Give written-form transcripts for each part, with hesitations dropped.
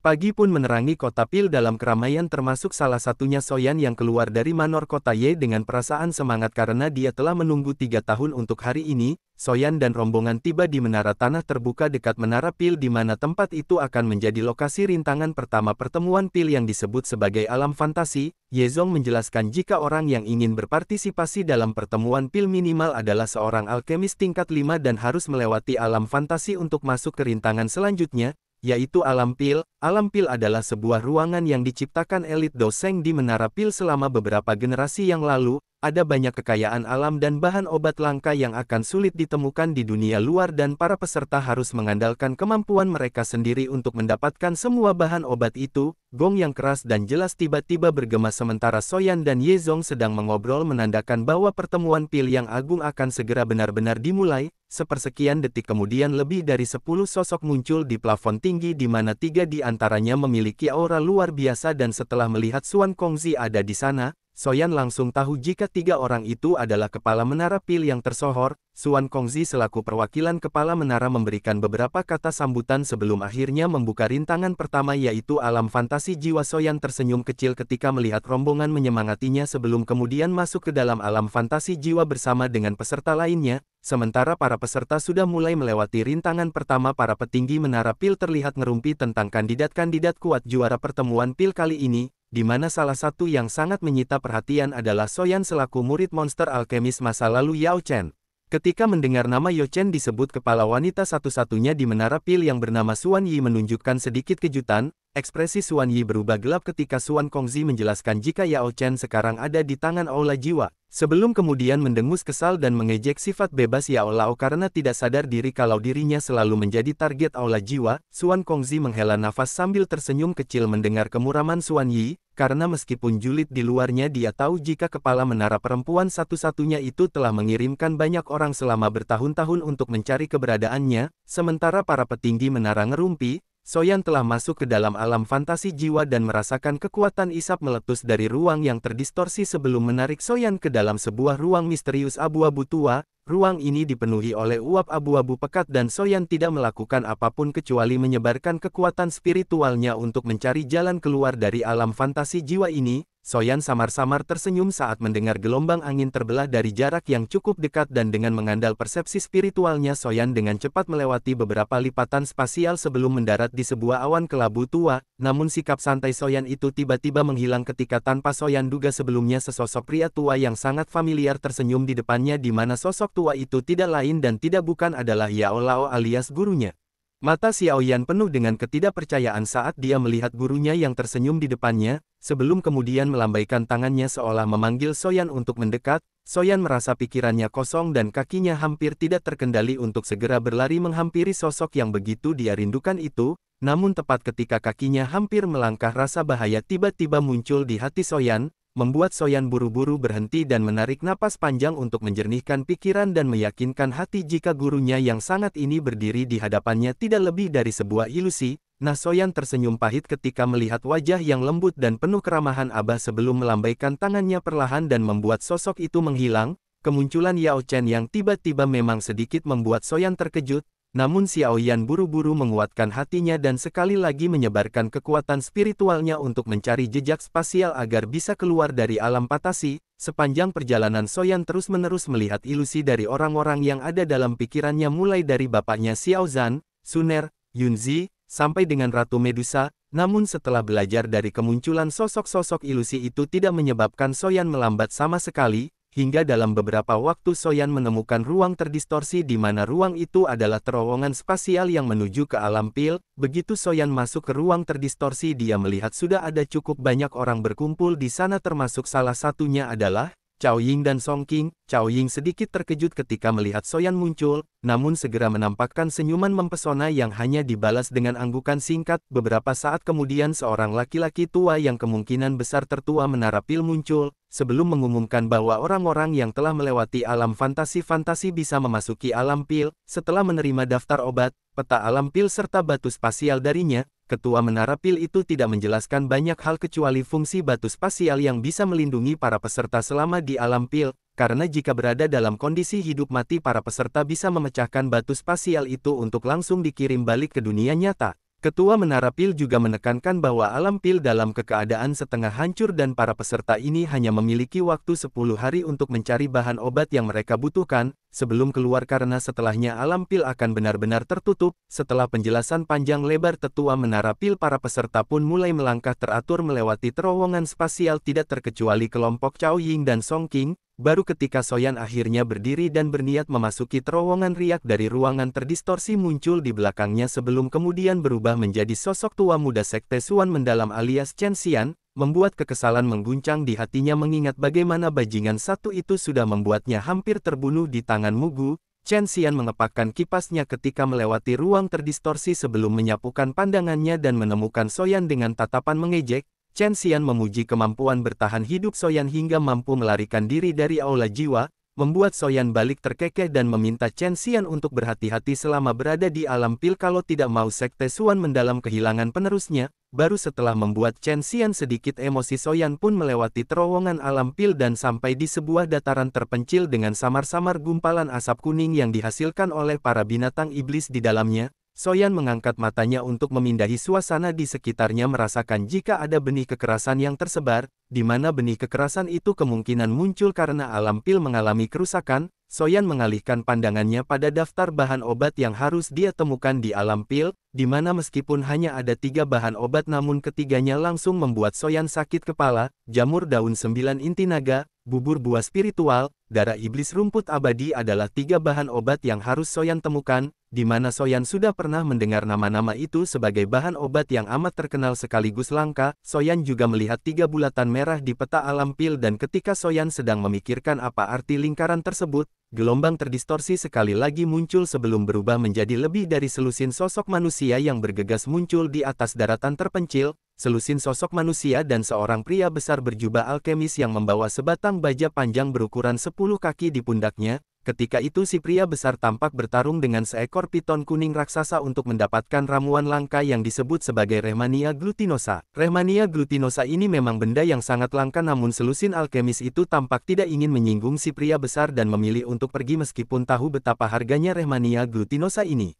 Pagi pun menerangi kota Pil dalam keramaian termasuk salah satunya Soyan yang keluar dari manor kota Ye dengan perasaan semangat karena dia telah menunggu 3 tahun untuk hari ini. Soyan dan rombongan tiba di menara tanah terbuka dekat menara Pil di mana tempat itu akan menjadi lokasi rintangan pertama pertemuan Pil yang disebut sebagai alam fantasi. Yezong menjelaskan jika orang yang ingin berpartisipasi dalam pertemuan Pil minimal adalah seorang alkemis tingkat 5 dan harus melewati alam fantasi untuk masuk ke rintangan selanjutnya, yaitu alam Pil. Alam Pil adalah sebuah ruangan yang diciptakan elit Doseng di menara Pil selama beberapa generasi yang lalu. Ada banyak kekayaan alam dan bahan obat langka yang akan sulit ditemukan di dunia luar dan para peserta harus mengandalkan kemampuan mereka sendiri untuk mendapatkan semua bahan obat itu. Gong yang keras dan jelas tiba-tiba bergema sementara Soyan dan Yezong sedang mengobrol menandakan bahwa pertemuan Pil yang agung akan segera benar-benar dimulai. Sepersekian detik kemudian lebih dari 10 sosok muncul di plafon tinggi di mana 3 di antaranya memiliki aura luar biasa dan setelah melihat Xuan Kongzi ada di sana, Soyan langsung tahu jika 3 orang itu adalah kepala menara Pil yang tersohor. Xuan Kongzi selaku perwakilan kepala menara memberikan beberapa kata sambutan sebelum akhirnya membuka rintangan pertama yaitu alam fantasi jiwa. Soyan tersenyum kecil ketika melihat rombongan menyemangatinya sebelum kemudian masuk ke dalam alam fantasi jiwa bersama dengan peserta lainnya. Sementara para peserta sudah mulai melewati rintangan pertama, para petinggi menara Pil terlihat ngerumpi tentang kandidat-kandidat kuat juara pertemuan Pil kali ini, di mana salah satu yang sangat menyita perhatian adalah Soyan selaku murid monster alkemis masa lalu Yao Chen. Ketika mendengar nama Yao Chen disebut kepala wanita satu-satunya di menara Pil yang bernama Xuan Yi menunjukkan sedikit kejutan. Ekspresi Xuan Yi berubah gelap ketika Xuan Kongzi menjelaskan jika Yao Chen sekarang ada di tangan Aula Jiwa. Sebelum kemudian mendengus kesal dan mengejek sifat bebas Yao Lao karena tidak sadar diri kalau dirinya selalu menjadi target Aula Jiwa, Xuan Kongzi menghela nafas sambil tersenyum kecil mendengar kemuraman Xuan Yi, karena meskipun julid di luarnya dia tahu jika kepala menara perempuan satu-satunya itu telah mengirimkan banyak orang selama bertahun-tahun untuk mencari keberadaannya. Sementara para petinggi menara ngerumpi, Soyan telah masuk ke dalam alam fantasi jiwa dan merasakan kekuatan isap meletus dari ruang yang terdistorsi sebelum menarik Soyan ke dalam sebuah ruang misterius abu-abu tua. Ruang ini dipenuhi oleh uap abu-abu pekat dan Soyan tidak melakukan apapun kecuali menyebarkan kekuatan spiritualnya untuk mencari jalan keluar dari alam fantasi jiwa ini. Soyan samar-samar tersenyum saat mendengar gelombang angin terbelah dari jarak yang cukup dekat dan dengan mengandal persepsi spiritualnya Soyan dengan cepat melewati beberapa lipatan spasial sebelum mendarat di sebuah awan kelabu tua. Namun sikap santai Soyan itu tiba-tiba menghilang ketika tanpa Soyan duga sebelumnya sesosok pria tua yang sangat familiar tersenyum di depannya di mana sosok tua itu tidak lain dan tidak bukan adalah Yao Lao alias gurunya. Mata Xiao Yan penuh dengan ketidakpercayaan saat dia melihat gurunya yang tersenyum di depannya, sebelum kemudian melambaikan tangannya seolah memanggil Soyan untuk mendekat. Soyan merasa pikirannya kosong dan kakinya hampir tidak terkendali untuk segera berlari menghampiri sosok yang begitu dia rindukan itu. Namun tepat ketika kakinya hampir melangkah, rasa bahaya tiba-tiba muncul di hati Soyan, membuat Soyan buru-buru berhenti dan menarik napas panjang untuk menjernihkan pikiran dan meyakinkan hati jika gurunya yang sangat ini berdiri di hadapannya tidak lebih dari sebuah ilusi. Nah, Soyan tersenyum pahit ketika melihat wajah yang lembut dan penuh keramahan Abah sebelum melambaikan tangannya perlahan dan membuat sosok itu menghilang. Kemunculan Yao Chen yang tiba-tiba memang sedikit membuat Soyan terkejut. Namun Xiao Yan buru-buru menguatkan hatinya dan sekali lagi menyebarkan kekuatan spiritualnya untuk mencari jejak spasial agar bisa keluar dari alam fantasi. Sepanjang perjalanan Soyan terus-menerus melihat ilusi dari orang-orang yang ada dalam pikirannya mulai dari bapaknya Xiao Zhan, Suner, Yunzi, sampai dengan Ratu Medusa. Namun setelah belajar dari kemunculan sosok-sosok ilusi itu tidak menyebabkan Soyan melambat sama sekali. Hingga dalam beberapa waktu Soyan menemukan ruang terdistorsi di mana ruang itu adalah terowongan spasial yang menuju ke alam Pil. Begitu Soyan masuk ke ruang terdistorsi dia melihat sudah ada cukup banyak orang berkumpul di sana termasuk salah satunya adalah Cao Ying dan Song Qing. Cao Ying sedikit terkejut ketika melihat Soyan muncul, namun segera menampakkan senyuman mempesona yang hanya dibalas dengan anggukan singkat. Beberapa saat kemudian seorang laki-laki tua yang kemungkinan besar tertua menara Pil muncul, sebelum mengumumkan bahwa orang-orang yang telah melewati alam fantasi bisa memasuki alam Pil. Setelah menerima daftar obat, peta alam Pil serta batu spasial darinya, ketua menara Pil itu tidak menjelaskan banyak hal kecuali fungsi batu spasial yang bisa melindungi para peserta selama di alam Pil, karena jika berada dalam kondisi hidup mati para peserta bisa memecahkan batu spasial itu untuk langsung dikirim balik ke dunia nyata. Ketua Menara Pil juga menekankan bahwa alam pil dalam keadaan setengah hancur dan para peserta ini hanya memiliki waktu 10 hari untuk mencari bahan obat yang mereka butuhkan, sebelum keluar karena setelahnya alam pil akan benar-benar tertutup. Setelah penjelasan panjang lebar Ketua Menara Pil, para peserta pun mulai melangkah teratur melewati terowongan spasial tidak terkecuali kelompok Cao Ying dan Song Qing. Baru ketika Soyan akhirnya berdiri dan berniat memasuki terowongan, riak dari ruangan terdistorsi muncul di belakangnya sebelum kemudian berubah menjadi sosok tua muda Sekte Suan mendalam alias Chen Xian, membuat kekesalan mengguncang di hatinya mengingat bagaimana bajingan satu itu sudah membuatnya hampir terbunuh di tangan Mugu. Chen Xian mengepakkan kipasnya ketika melewati ruang terdistorsi sebelum menyapukan pandangannya dan menemukan Soyan dengan tatapan mengejek. Chen Xian memuji kemampuan bertahan hidup Soyan hingga mampu melarikan diri dari aula jiwa, membuat Soyan balik terkekeh dan meminta Chen Xian untuk berhati-hati selama berada di alam pil kalau tidak mau Sekte Suan mendalam kehilangan penerusnya. Baru setelah membuat Chen Xian sedikit emosi, Soyan pun melewati terowongan alam pil dan sampai di sebuah dataran terpencil dengan samar-samar gumpalan asap kuning yang dihasilkan oleh para binatang iblis di dalamnya. Soyan mengangkat matanya untuk memindahi suasana di sekitarnya, merasakan jika ada benih kekerasan yang tersebar, di mana benih kekerasan itu kemungkinan muncul karena alam pil mengalami kerusakan. Soyan mengalihkan pandangannya pada daftar bahan obat yang harus dia temukan di alam pil, di mana meskipun hanya ada 3 bahan obat namun ketiganya langsung membuat Soyan sakit kepala: jamur daun 9 inti naga, bubur buah spiritual, darah iblis rumput abadi adalah 3 bahan obat yang harus Soyan temukan, di mana Soyan sudah pernah mendengar nama-nama itu sebagai bahan obat yang amat terkenal sekaligus langka. Soyan juga melihat 3 bulatan merah di peta alam pil dan ketika Soyan sedang memikirkan apa arti lingkaran tersebut, gelombang terdistorsi sekali lagi muncul sebelum berubah menjadi lebih dari selusin sosok manusia yang bergegas muncul di atas daratan terpencil. Selusin sosok manusia dan seorang pria besar berjubah alkemis yang membawa sebatang baja panjang berukuran 10 kaki di pundaknya. Ketika itu si pria besar tampak bertarung dengan seekor piton kuning raksasa untuk mendapatkan ramuan langka yang disebut sebagai Rehmania glutinosa. Rehmania glutinosa ini memang benda yang sangat langka, namun selusin alkemis itu tampak tidak ingin menyinggung si pria besar dan memilih untuk pergi meskipun tahu betapa harganya Rehmania glutinosa ini.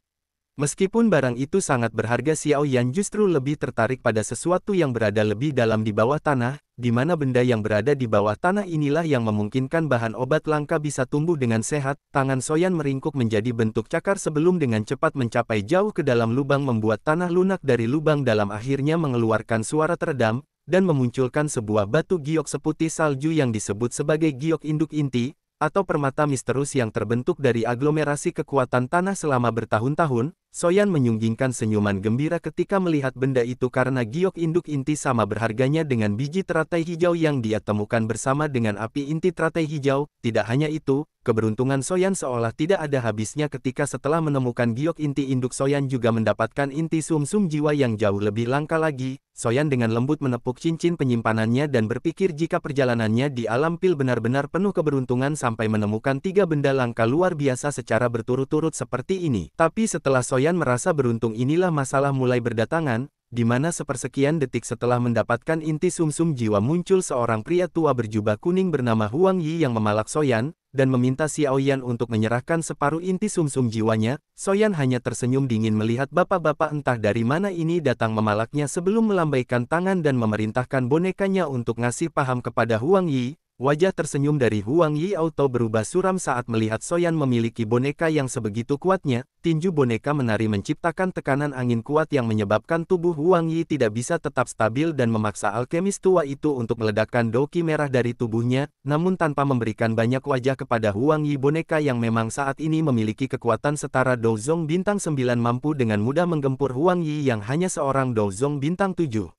Meskipun barang itu sangat berharga, Xiao Yan justru lebih tertarik pada sesuatu yang berada lebih dalam di bawah tanah, di mana benda yang berada di bawah tanah inilah yang memungkinkan bahan obat langka bisa tumbuh dengan sehat. Tangan Soyan meringkuk menjadi bentuk cakar sebelum dengan cepat mencapai jauh ke dalam lubang, membuat tanah lunak dari lubang dalam akhirnya mengeluarkan suara teredam, dan memunculkan sebuah batu giok seputih salju yang disebut sebagai giok induk inti, atau permata misterius yang terbentuk dari aglomerasi kekuatan tanah selama bertahun-tahun. Soyan menyunggingkan senyuman gembira ketika melihat benda itu karena giok induk inti sama berharganya dengan biji teratai hijau yang dia temukan bersama dengan api inti teratai hijau. Tidak hanya itu, keberuntungan Soyan seolah tidak ada habisnya ketika setelah menemukan giok inti induk Soyan juga mendapatkan inti sum-sum jiwa yang jauh lebih langka lagi. Soyan dengan lembut menepuk cincin penyimpanannya dan berpikir jika perjalanannya di alam pil benar-benar penuh keberuntungan sampai menemukan 3 benda langka luar biasa secara berturut-turut seperti ini. Tapi setelah Soyan merasa beruntung, inilah masalah mulai berdatangan, di mana sepersekian detik setelah mendapatkan inti sumsum jiwa muncul seorang pria tua berjubah kuning bernama Huang Yi yang memalak Soyan, dan meminta Xiao Yan untuk menyerahkan separuh inti sumsum jiwanya. Soyan hanya tersenyum dingin melihat bapak-bapak entah dari mana ini datang memalaknya sebelum melambaikan tangan dan memerintahkan bonekanya untuk ngasih paham kepada Huang Yi. Wajah tersenyum dari Huang Yi auto berubah suram saat melihat Soyan memiliki boneka yang sebegitu kuatnya. Tinju boneka menari menciptakan tekanan angin kuat yang menyebabkan tubuh Huang Yi tidak bisa tetap stabil dan memaksa alkemis tua itu untuk meledakkan doki merah dari tubuhnya. Namun tanpa memberikan banyak wajah kepada Huang Yi, boneka yang memang saat ini memiliki kekuatan setara Douzong bintang 9 mampu dengan mudah menggempur Huang Yi yang hanya seorang Douzong bintang 7.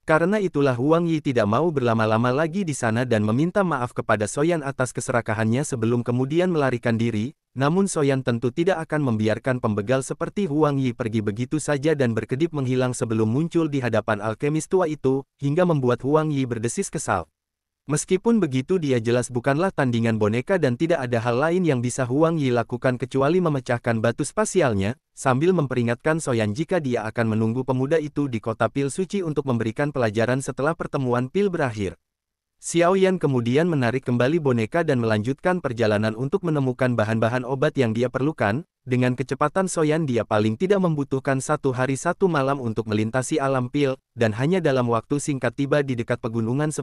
Karena itulah Huang Yi tidak mau berlama-lama lagi di sana dan meminta maaf kepada Soyan atas keserakahannya sebelum kemudian melarikan diri. Namun Soyan tentu tidak akan membiarkan pembegal seperti Huang Yi pergi begitu saja dan berkedip menghilang sebelum muncul di hadapan alkemis tua itu, hingga membuat Huang Yi berdesis kesal. Meskipun begitu, dia jelas bukanlah tandingan boneka dan tidak ada hal lain yang bisa Huang Yi lakukan kecuali memecahkan batu spasialnya, sambil memperingatkan Soyan jika dia akan menunggu pemuda itu di kota pil suci untuk memberikan pelajaran setelah pertemuan pil berakhir. Xiao Yan kemudian menarik kembali boneka dan melanjutkan perjalanan untuk menemukan bahan-bahan obat yang dia perlukan. Dengan kecepatan Soyan dia paling tidak membutuhkan 1 hari 1 malam untuk melintasi alam pil, dan hanya dalam waktu singkat tiba di dekat pegunungan 10.000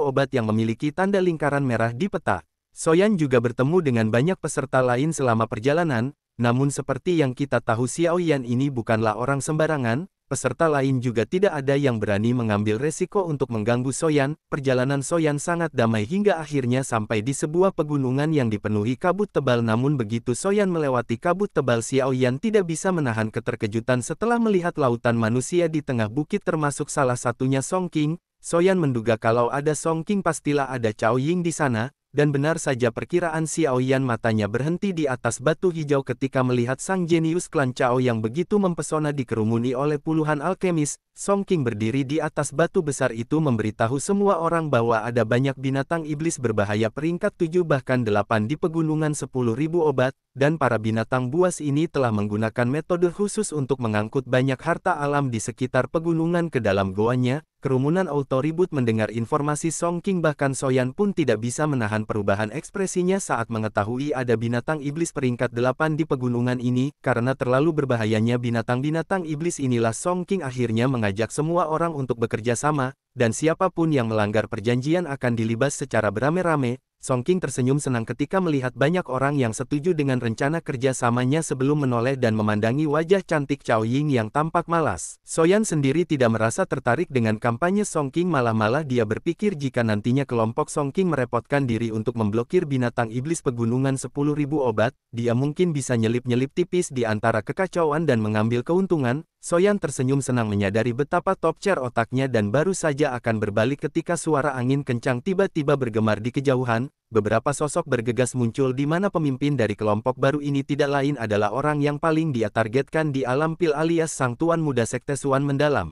obat yang memiliki tanda lingkaran merah di peta. Soyan juga bertemu dengan banyak peserta lain selama perjalanan, namun seperti yang kita tahu Xiao Yan ini bukanlah orang sembarangan. Peserta lain juga tidak ada yang berani mengambil resiko untuk mengganggu Soyan. Perjalanan Soyan sangat damai hingga akhirnya sampai di sebuah pegunungan yang dipenuhi kabut tebal, namun begitu Soyan melewati kabut tebal, Xiao Yan tidak bisa menahan keterkejutan setelah melihat lautan manusia di tengah bukit, termasuk salah satunya Song Qing. Soyan menduga kalau ada Song Qing pastilah ada Cao Ying di sana. Dan benar saja perkiraan Xiao Yan, matanya berhenti di atas batu hijau ketika melihat sang jenius klan Cao yang begitu mempesona dikerumuni oleh puluhan alkemis. Song Qing berdiri di atas batu besar itu memberitahu semua orang bahwa ada banyak binatang iblis berbahaya peringkat 7 bahkan 8 di pegunungan 10.000 obat, dan para binatang buas ini telah menggunakan metode khusus untuk mengangkut banyak harta alam di sekitar pegunungan ke dalam goanya. Kerumunan auto ribut mendengar informasi Song Qing, bahkan Soyan pun tidak bisa menahan perubahan ekspresinya saat mengetahui ada binatang iblis peringkat 8 di pegunungan ini. Karena terlalu berbahayanya binatang-binatang iblis inilah Song Qing akhirnya mengajak semua orang untuk bekerja sama, dan siapapun yang melanggar perjanjian akan dilibas secara beramai-ramai. Song Qing tersenyum senang ketika melihat banyak orang yang setuju dengan rencana kerjasamanya sebelum menoleh dan memandangi wajah cantik Cao Ying yang tampak malas. Soyan sendiri tidak merasa tertarik dengan kampanye Song Qing, malah dia berpikir jika nantinya kelompok Song Qing merepotkan diri untuk memblokir binatang iblis pegunungan 10.000 obat, dia mungkin bisa nyelip-nyelip tipis di antara kekacauan dan mengambil keuntungan. Soyan tersenyum senang menyadari betapa top tier otaknya dan baru saja akan berbalik ketika suara angin kencang tiba-tiba bergemar di kejauhan. Beberapa sosok bergegas muncul di mana pemimpin dari kelompok baru ini tidak lain adalah orang yang paling dia targetkan di alam pil alias sang tuan muda sekte Suan mendalam.